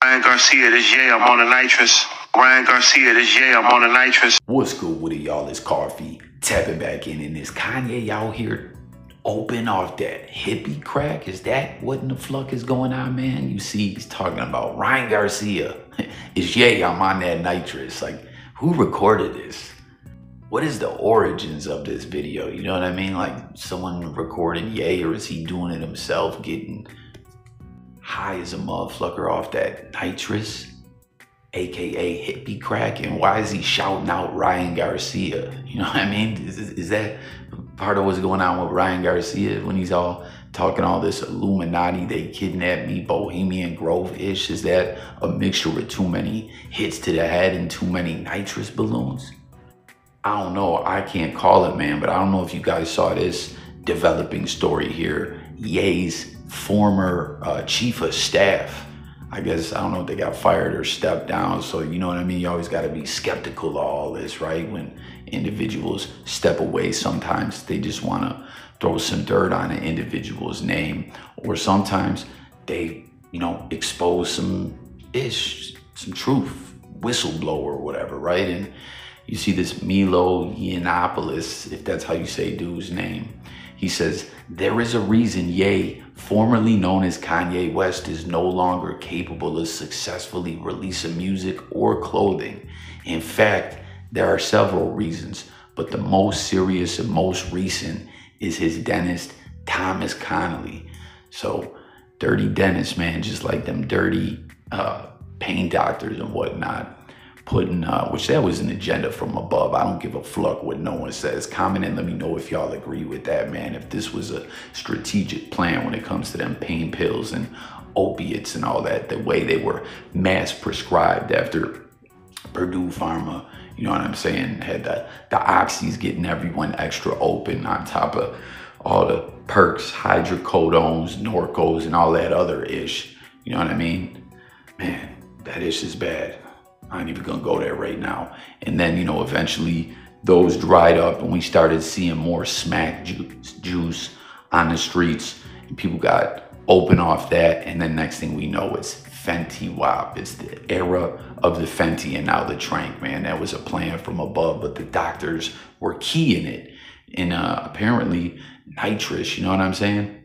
Ryan Garcia, this Ye, I'm on the nitrous. Ryan Garcia, this Ye, I'm on the nitrous. What's good with it, y'all? It's Coffee tapping back in this Kanye out here open off that hippie crack. Is that what in the fuck is going on, man? You see, he's talking about Ryan Garcia. It's Ye, I'm on that nitrous. Like, who recorded this? What is the origins of this video? You know what I mean? Like, someone recording Ye, or is he doing it himself, getting high as a motherfucker off that nitrous, aka hippie crack? And why is he shouting out Ryan Garcia? You know what I mean? Is that part of what's going on with Ryan Garcia when he's all talking all this Illuminati, they kidnapped me, Bohemian Grove-ish? Is that a mixture with too many hits to the head and too many nitrous balloons? I don't know, I can't call it, man, but I don't know if you guys saw this developing story here. Ye's former chief of staff, I guess, I don't know if they got fired or stepped down. So, you know what I mean? You always got to be skeptical of all this, right? When individuals step away, sometimes they just want to throw some dirt on an individual's name, or sometimes they, you know, expose some truth, whistleblower or whatever, right? And you see this Milo Yiannopoulos, if that's how you say dude's name. He says, there is a reason Ye, formerly known as Kanye West, is no longer capable of successfully releasing music or clothing. In fact, there are several reasons, but the most serious and most recent is his dentist, Thomas Connolly. So, dirty dentists, man, just like them dirty pain doctors and whatnot, putting, which that was an agenda from above. I don't give a fuck what no one says. Comment and let me know if y'all agree with that, man. If this was a strategic plan when it comes to them pain pills and opiates and all that, the way they were mass prescribed after Purdue Pharma, you know what I'm saying, had the oxys getting everyone extra open on top of all the perks, hydrocodones, Norcos, and all that other ish. You know what I mean? Man, that ish is bad. I ain't even gonna go there right now. And then, you know, eventually those dried up and we started seeing more smack juice on the streets, and people got open off that. And then next thing we know, it's Fenty Wap. It's the era of the Fenty and now the Trank, man. That was a plan from above, but the doctors were key in it. And apparently nitrous, you know what I'm saying,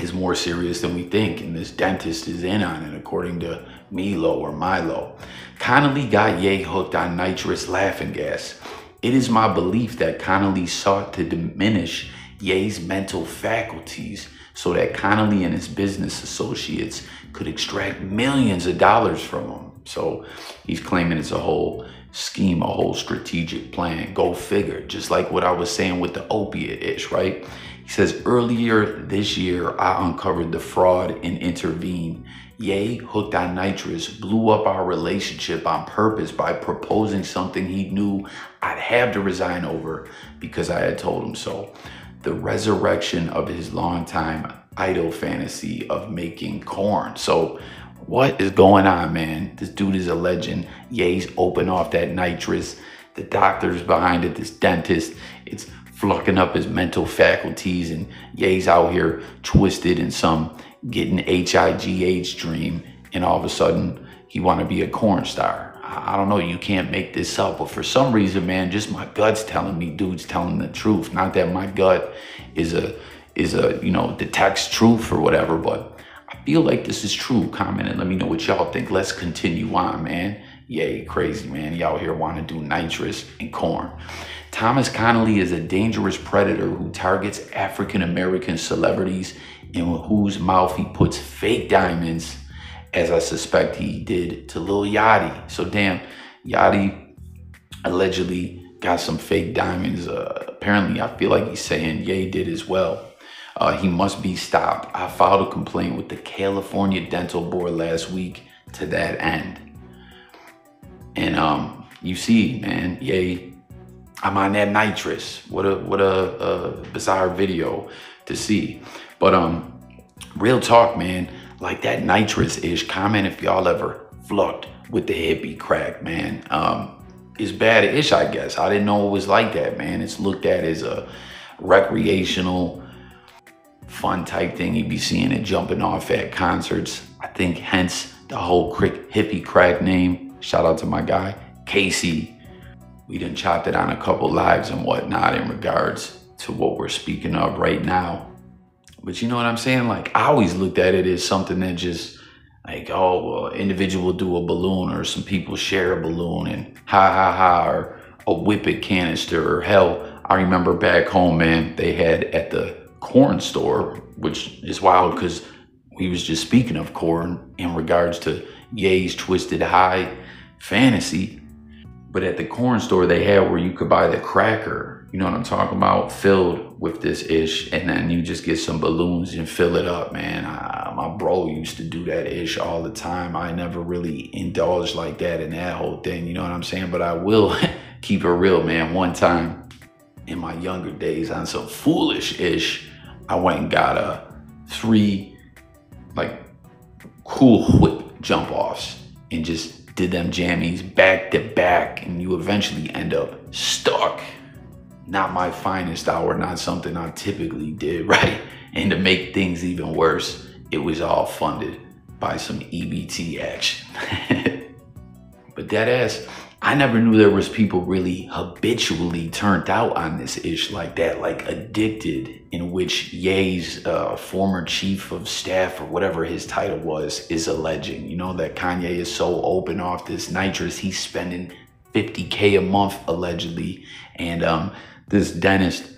is more serious than we think, and this dentist is in on it, according to Milo or Milo. Connolly got Ye hooked on nitrous laughing gas. It is my belief that Connolly sought to diminish Ye's mental faculties so that Connolly and his business associates could extract millions of dollars from him. So he's claiming it's a whole scheme, a whole strategic plan. Go figure, just like what I was saying with the opiate-ish, right? He says, earlier this year, I uncovered the fraud and intervened. Ye, hooked on nitrous, blew up our relationship on purpose by proposing something he knew I'd have to resign over because I had told him so. The resurrection of his longtime idol fantasy of making corn. So what is going on, man? This dude is a legend. Ye's open off that nitrous. The doctor's behind it, this dentist. It's flucking up his mental faculties, and Ye's out here twisted in some getting HIGH dream, and all of a sudden he want to be a corn star. I don't know, you can't make this up, but for some reason, man, just my gut's telling me dude's telling the truth. Not that my gut is a you know, detects truth or whatever, but I feel like this is true. Comment and let me know what y'all think. Let's continue on, man. Ye, crazy, man. Y'all here want to do nitrous and corn. Thomas Connolly is a dangerous predator who targets African-American celebrities in whose mouth he puts fake diamonds, as I suspect he did to Lil Yachty. So damn, Yachty allegedly got some fake diamonds. Apparently, I feel like he's saying Ye did as well. He must be stopped. I filed a complaint with the California Dental Board last week to that end. And you see, man, Ye, I'm on that nitrous. What a bizarre video to see. But real talk, man, like that nitrous-ish. Comment if y'all ever flucked with the hippie crack, man. It's bad-ish, I guess. I didn't know it was like that, man. It's looked at as a recreational, fun type thing. You'd be seeing it jumping off at concerts. I think hence the whole hippie crack name. Shout out to my guy, Casey. We done chopped it on a couple lives and whatnot in regards to what we're speaking of right now. But you know what I'm saying? Like, I always looked at it as something that just like, oh, well, individual do a balloon, or some people share a balloon and ha ha ha, or a whippet canister, or hell, I remember back home, man, they had at the corn store, which is wild because we was just speaking of corn in regards to Ye's Twisted High Fantasy. But at the corn store they had where you could buy the cracker, you know what I'm talking about, filled with this ish, and then you just get some balloons and fill it up, man. My bro used to do that ish all the time. I never really indulged like that in that whole thing, you know what I'm saying? But I will keep it real, man. One time in my younger days on some foolish ish, I went and got 3 like cool whip jump offs and just did them jammies back to back, and you eventually end up stuck. Not my finest hour, not something I typically did, right? And to make things even worse, it was all funded by some EBT action. But that ass, I never knew there was people really habitually turned out on this ish like that, like addicted, in which Ye's former chief of staff, or whatever his title was, is alleging, you know, that Kanye is so open off this nitrous, he's spending $50K a month allegedly. And this dentist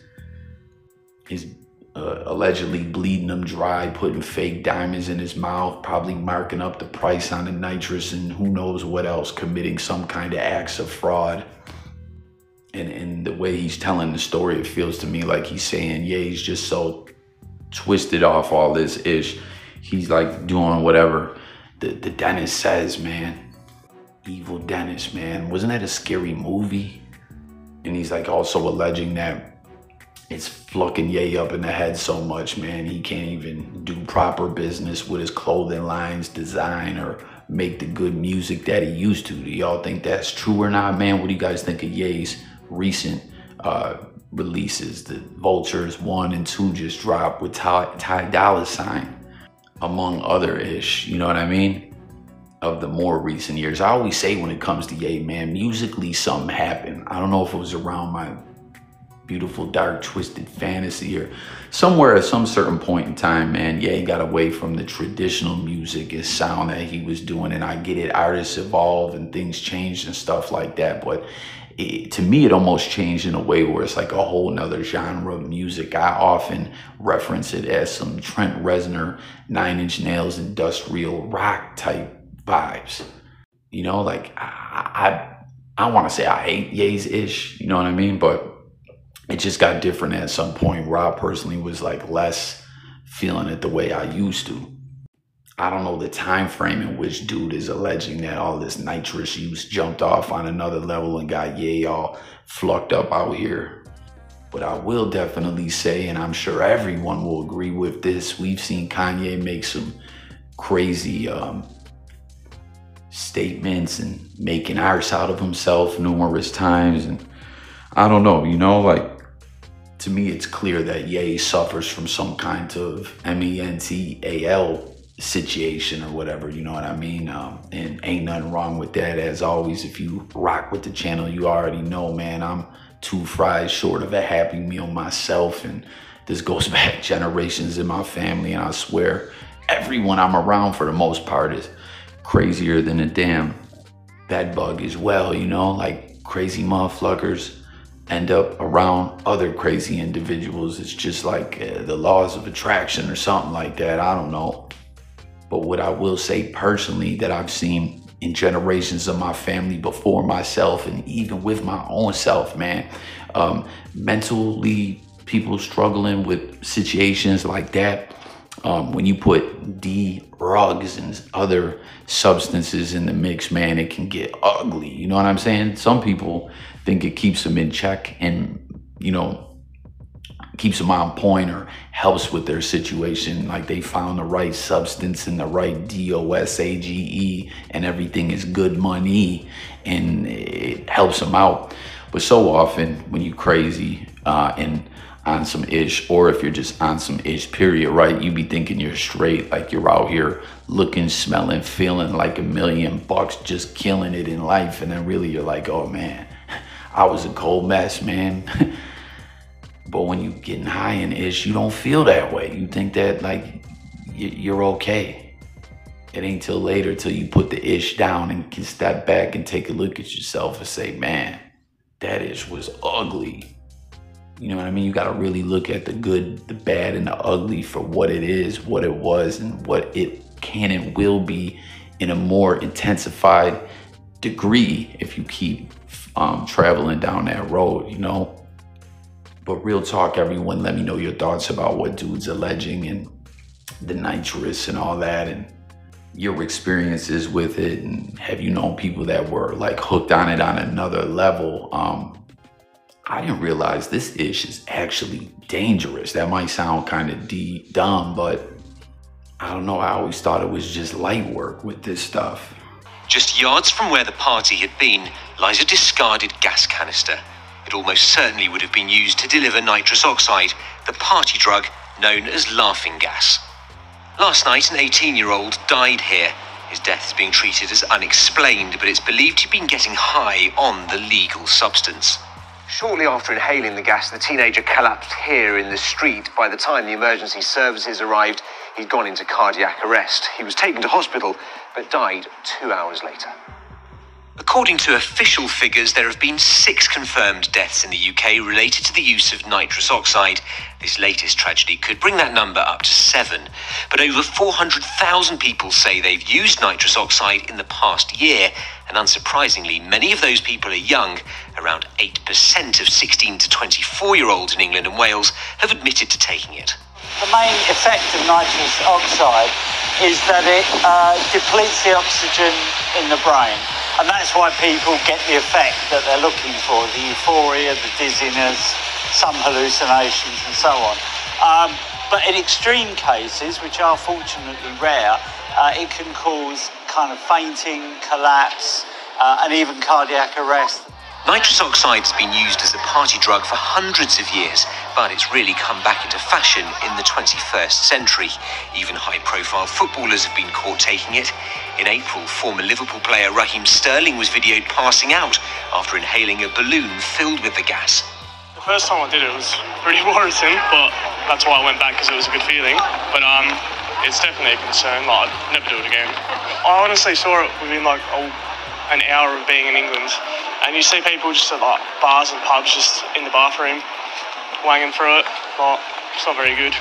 is allegedly bleeding him dry, putting fake diamonds in his mouth, probably marking up the price on the nitrous and who knows what else, committing some kind of acts of fraud. And the way he's telling the story, it feels to me like he's saying, yeah, he's just so twisted off all this ish. He's like doing whatever the dentist says, man. Evil dentist, man. Wasn't that a scary movie? And he's like also alleging that it's fucking Ye up in the head so much, man. He can't even do proper business with his clothing lines, design, or make the good music that he used to. Do y'all think that's true or not, man? What do you guys think of Ye's recent releases? The Vultures 1 and 2 just dropped with Ty Dolla $ign, among other ish, you know what I mean? Of the more recent years. I always say when it comes to Ye, man, musically something happened. I don't know if it was around my beautiful, dark, twisted fantasy or somewhere at some certain point in time, man, Ye got away from the traditional music and sound that he was doing. And I get it, artists evolve and things change and stuff like that. But to me, it almost changed in a way where it's like a whole nother genre of music. I often reference it as some Trent Reznor, 9 Inch Nails, industrial rock type vibes. You know, like I want to say I hate Ye's ish, you know what I mean? But it just got different at some point where I personally was like less feeling it the way I used to. I don't know the time frame in which dude is alleging that all this nitrous use jumped off on another level and got Ye all flucked up out here. But I will definitely say, and I'm sure everyone will agree with this, we've seen Kanye make some crazy statements and making arse out of himself numerous times. And I don't know, you know, like, to me, it's clear that Ye suffers from some kind of mental situation or whatever, you know what I mean? And ain't nothing wrong with that. As always, if you rock with the channel, you already know, man, I'm 2 fries short of a Happy Meal myself. And this goes back generations in my family. And I swear, everyone I'm around for the most part is crazier than a damn bed bug as well, you know? Like, crazy motherfuckers end up around other crazy individuals. It's just like the laws of attraction or something like that. I don't know. But what I will say personally that I've seen in generations of my family before myself and even with my own self, man, mentally people struggling with situations like that, when you put drugs and other substances in the mix, man, it can get ugly. You know what I'm saying? Some people think it keeps them in check and, you know, keeps them on point or helps with their situation. Like they found the right substance and the right DOSAGE and everything is good money and it helps them out. But so often when you crazy, and on some ish, or if you're just on some ish period, right? You be thinking you're straight, like you're out here looking, smelling, feeling like $1,000,000, just killing it in life. And then really you're like, oh man, I was a cold mess, man. But when you getting high in ish, you don't feel that way. You think that like you're okay. It ain't till later till you put the ish down and can step back and take a look at yourself and say, man, that ish was ugly. You know what I mean? You got to really look at the good, the bad, and the ugly for what it is, what it was, and what it can and will be in a more intensified degree if you keep traveling down that road, you know? But real talk, everyone, let me know your thoughts about what dude's alleging and the nitrous and all that, and your experiences with it. And have you known people that were like hooked on it on another level? I didn't realize this ish is actually dangerous. That might sound kind of dumb, but I don't know. I always thought it was just light work with this stuff. Just yards from where the party had been lies a discarded gas canister. It almost certainly would have been used to deliver nitrous oxide, the party drug known as laughing gas. Last night, an 18-year-old died here. His death is being treated as unexplained, but it's believed he'd been getting high on the legal substance. Shortly after inhaling the gas, the teenager collapsed here in the street. By the time the emergency services arrived, he'd gone into cardiac arrest. He was taken to hospital, but died 2 hours later. According to official figures, there have been 6 confirmed deaths in the UK related to the use of nitrous oxide. This latest tragedy could bring that number up to 7. But over 400,000 people say they've used nitrous oxide in the past year, and unsurprisingly, many of those people are young. Around 8% of 16 to 24-year-olds in England and Wales have admitted to taking it. The main effect of nitrous oxide is that it depletes the oxygen in the brain. And that's why people get the effect that they're looking for, the euphoria, the dizziness, some hallucinations and so on. But in extreme cases, which are fortunately rare, it can cause kind of fainting, collapse, and even cardiac arrest. Nitrous oxide's been used as a party drug for hundreds of years, but it's really come back into fashion in the 21st century. Even high-profile footballers have been caught taking it. In April, former Liverpool player Raheem Sterling was videoed passing out after inhaling a balloon filled with the gas. The first time I did it was pretty worrisome, but that's why I went back, because it was a good feeling. But it's definitely a concern. Like, I'd never do it again. I honestly saw it within like an hour of being in England, and you see people just at like bars and pubs just in the bathroom wanging through it. But it's not very good.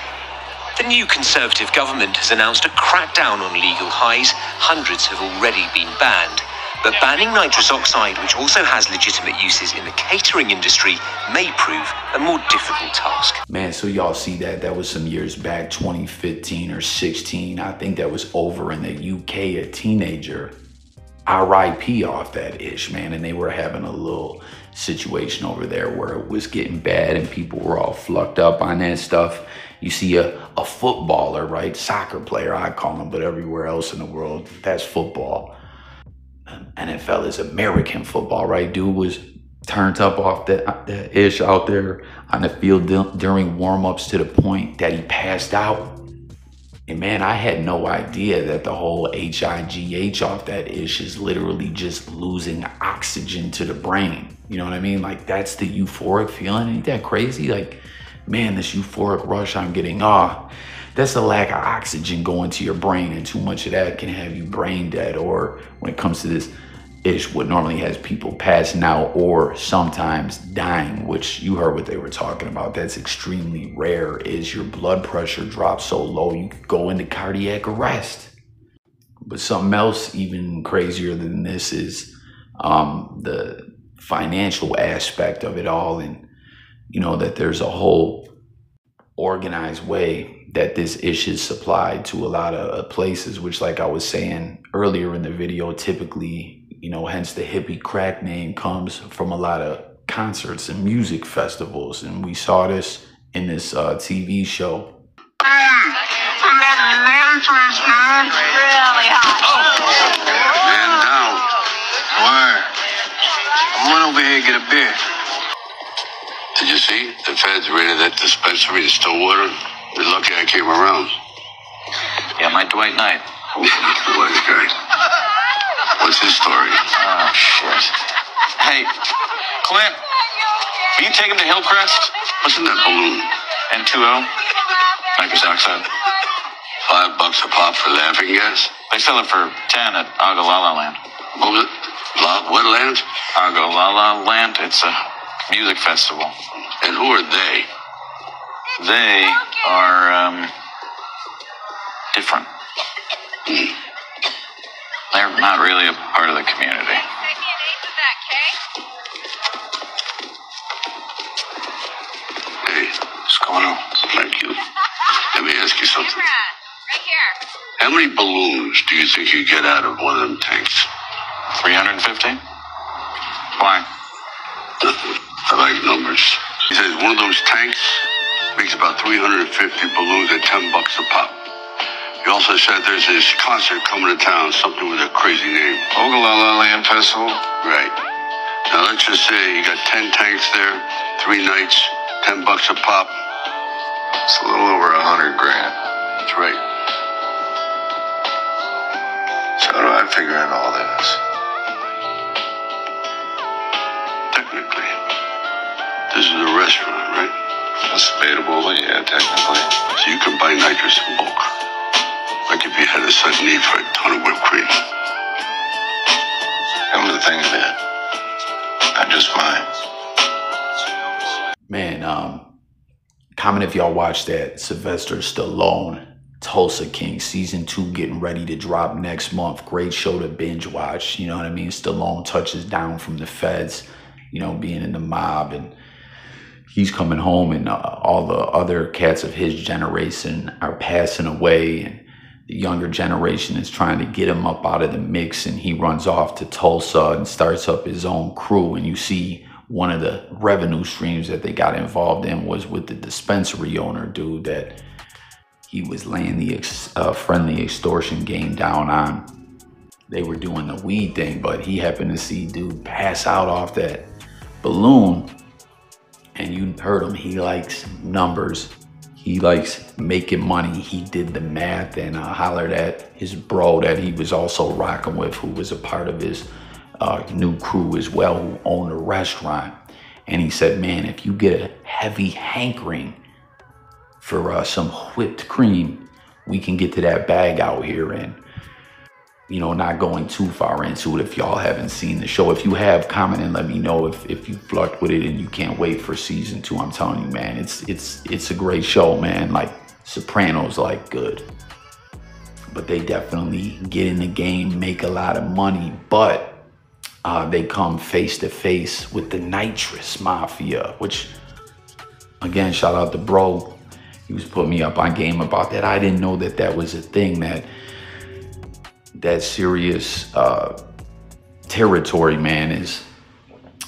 The new Conservative government has announced a crackdown on legal highs. Hundreds have already been banned. But banning nitrous oxide, which also has legitimate uses in the catering industry, may prove a more difficult task. Man, so y'all see that? That was some years back, 2015 or 16. I think that was over in the UK, a teenager. RIP off that ish, man. And they were having a little situation over there where it was getting bad and people were all flucked up on that stuff. You see a footballer, right? Soccer player, I call him, but everywhere else in the world, that's football. NFL is American football, right? Dude was turned up off that ish out there on the field during warm-ups to the point that he passed out. And man, I had no idea that the whole HIGH off that ish is literally just losing oxygen to the brain. You know what I mean? Like, that's the euphoric feeling. Ain't that crazy? Like, man, this euphoric rush I'm getting, that's the lack of oxygen going to your brain, and too much of that can have you brain dead. Or when it comes to this ish, what normally has people passing out or sometimes dying, which you heard what they were talking about, that's extremely rare, is your blood pressure drops so low you could go into cardiac arrest. But something else even crazier than this is the financial aspect of it all, and you know that there's a whole organized way that this ish is supplied to a lot of places, which, like I was saying earlier in the video, typically, you know, hence the hippie crack name comes from a lot of concerts and music festivals. And we saw this in this TV show. Really hot. Man down. Word. I'm going over here and get a beer. To just see, the feds raided that dispensary in Stillwater. They're lucky I came around. Yeah, my Dwight Knight. Wise guy. What's his story? Oh, shit. Hey, Clint, will you take him to Hillcrest? What's in that balloon? N2O? Nitrous oxide. $5 a pop for laughing gas? They sell it for 10 at Ogallala Land. What land? Ogallala Land. It's a music festival. And who are they? They are, different. They're not really a part of the community. Hey, What's going on? thank you. Let me ask you something. How many balloons do you think you get out of one of them tanks? 350? Why? I like numbers. He says one of those tanks makes about 350 balloons at $10 a pop. He also said there's this concert coming to town, something with a crazy name. Ogallala Land Festival? Right. Now let's just say you got 10 tanks there, 3 nights, $10 a pop. It's a little over $100 grand. That's right. So how do I figure in all this? Technically, this is a restaurant, right? That's debatable, but yeah, technically. So you can buy nitrous in bulk. Like if you had a sudden need for a ton of whipped cream. Come to think of it, not just mine. Man, comment if y'all watched that Sylvester Stallone Tulsa King season 2 getting ready to drop next month. Great show to binge watch. You know what I mean? Stallone touches down from the feds, you know, being in the mob, and he's coming home, and all the other cats of his generation are passing away, and the younger generation is trying to get him up out of the mix, and he runs off to Tulsa and starts up his own crew. And you see one of the revenue streams that they got involved in was with the dispensary owner dude that he was laying the friendly extortion game down on. They were doing the weed thing, but he happened to see dude pass out off that balloon. And you heard him, he likes numbers. He likes making money. He did the math and hollered at his bro that he was also rocking with, who was a part of his new crew as well, who owned a restaurant. And he said, man, if you get a heavy hankering for some whipped cream, we can get to that bag out here. And, you know, not going too far into it, if y'all haven't seen the show. If you have, comment and let me know if you flirt with it and you can't wait for season 2. I'm telling you, man, it's a great show, man. Like Sopranos, like good. But they definitely get in the game, make a lot of money, but they come face to face with the Nitrous Mafia, which, again, shout out to bro. He was putting me up on game about that. I didn't know that that was a thing, that serious territory, man, is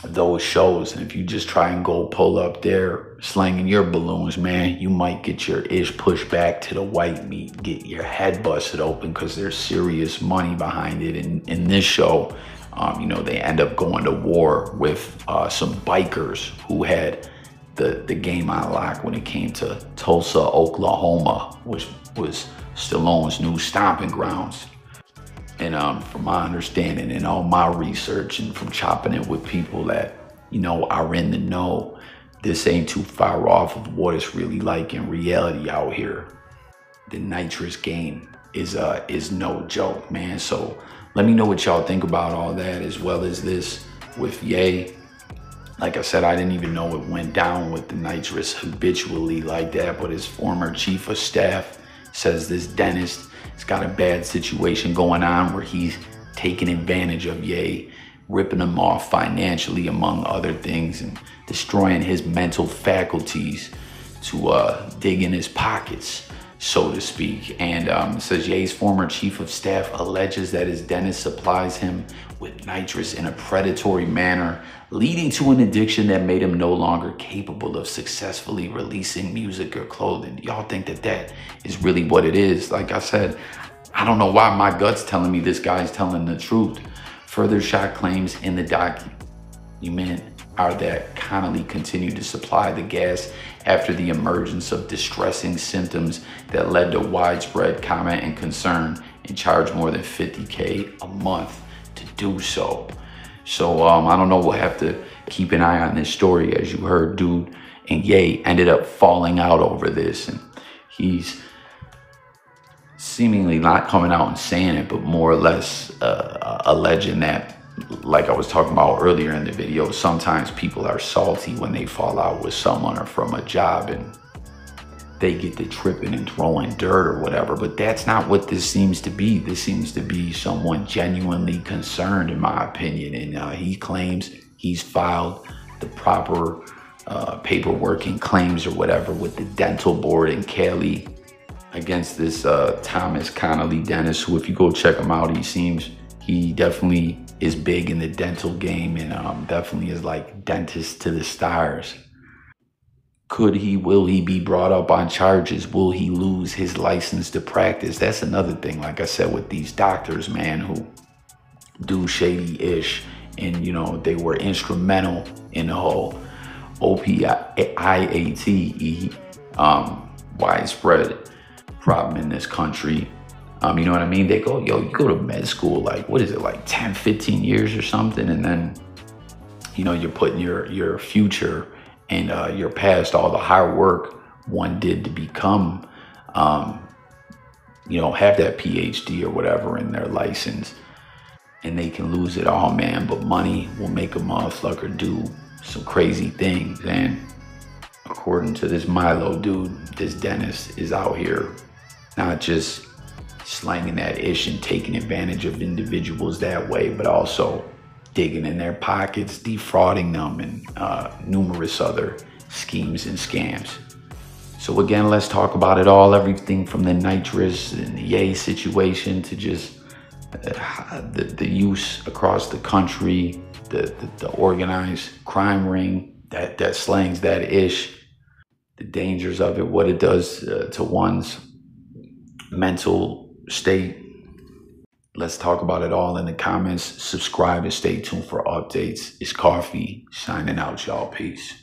those shows. And if you just try and go pull up there slanging your balloons, man, you might get your ish pushed back to the white meat, get your head busted open, because there's serious money behind it. And in this show, you know, they end up going to war with some bikers who had the game on lock when it came to Tulsa, Oklahoma, which was Stallone's new stomping grounds. And from my understanding and all my research and from chopping it with people that, you know, are in the know, this ain't too far off of what it's really like in reality out here. The nitrous game is no joke, man. So let me know what y'all think about all that, as well as this with Ye. Like I said, I didn't even know it went down with the nitrous habitually like that, but his former chief of staff says this dentist has got a bad situation going on where he's taking advantage of Ye, ripping him off financially, among other things, and destroying his mental faculties to dig in his pockets, so to speak. And it says Ye's former chief of staff alleges that his dentist supplies him with nitrous in a predatory manner, leading to an addiction that made him no longer capable of successfully releasing music or clothing. Y'all think that that is really what it is? Like I said, I don't know why my gut's telling me this guy's telling the truth. Further shot claims in the document are that Connolly continued to supply the gas after the emergence of distressing symptoms that led to widespread comment and concern, and charged more than $50K a month to do so. So I don't know, we'll have to keep an eye on this story. As you heard, dude and Ye ended up falling out over this, and he's seemingly not coming out and saying it, but more or less alleging that, like I was talking about earlier in the video, sometimes people are salty when they fall out with someone or from a job and they get to tripping and throwing dirt or whatever. But that's not what this seems to be. This seems to be someone genuinely concerned, in my opinion. And he claims he's filed the proper paperwork and claims or whatever with the dental board in Cali against this Thomas Connolly dentist, who, if you go check him out, he definitely is big in the dental game, and definitely is like dentist to the stars. Will he be brought up on charges? Will he lose his license to practice? That's another thing, like I said, with these doctors, man, who do shady-ish, and they were instrumental in the whole opiate widespread problem in this country. You know what I mean? They go, yo, you go to med school, like, what is it, like 10, 15 years or something? And then, you're putting your future and your past, all the hard work one did to become, have that PhD or whatever in their license. And they can lose it all, man. But money will make a motherfucker do some crazy things. And according to this Milo dude, this dentist is out here not just slanging that ish and taking advantage of individuals that way, but also digging in their pockets, defrauding them, and numerous other schemes and scams. So again, let's talk about it all, everything from the nitrous and the Ye situation to just the use across the country, the organized crime ring that slangs that ish, the dangers of it, what it does to one's mental state. Let's talk about it all in the comments. Subscribe and stay tuned for updates. It's Coffee signing out, y'all. Peace.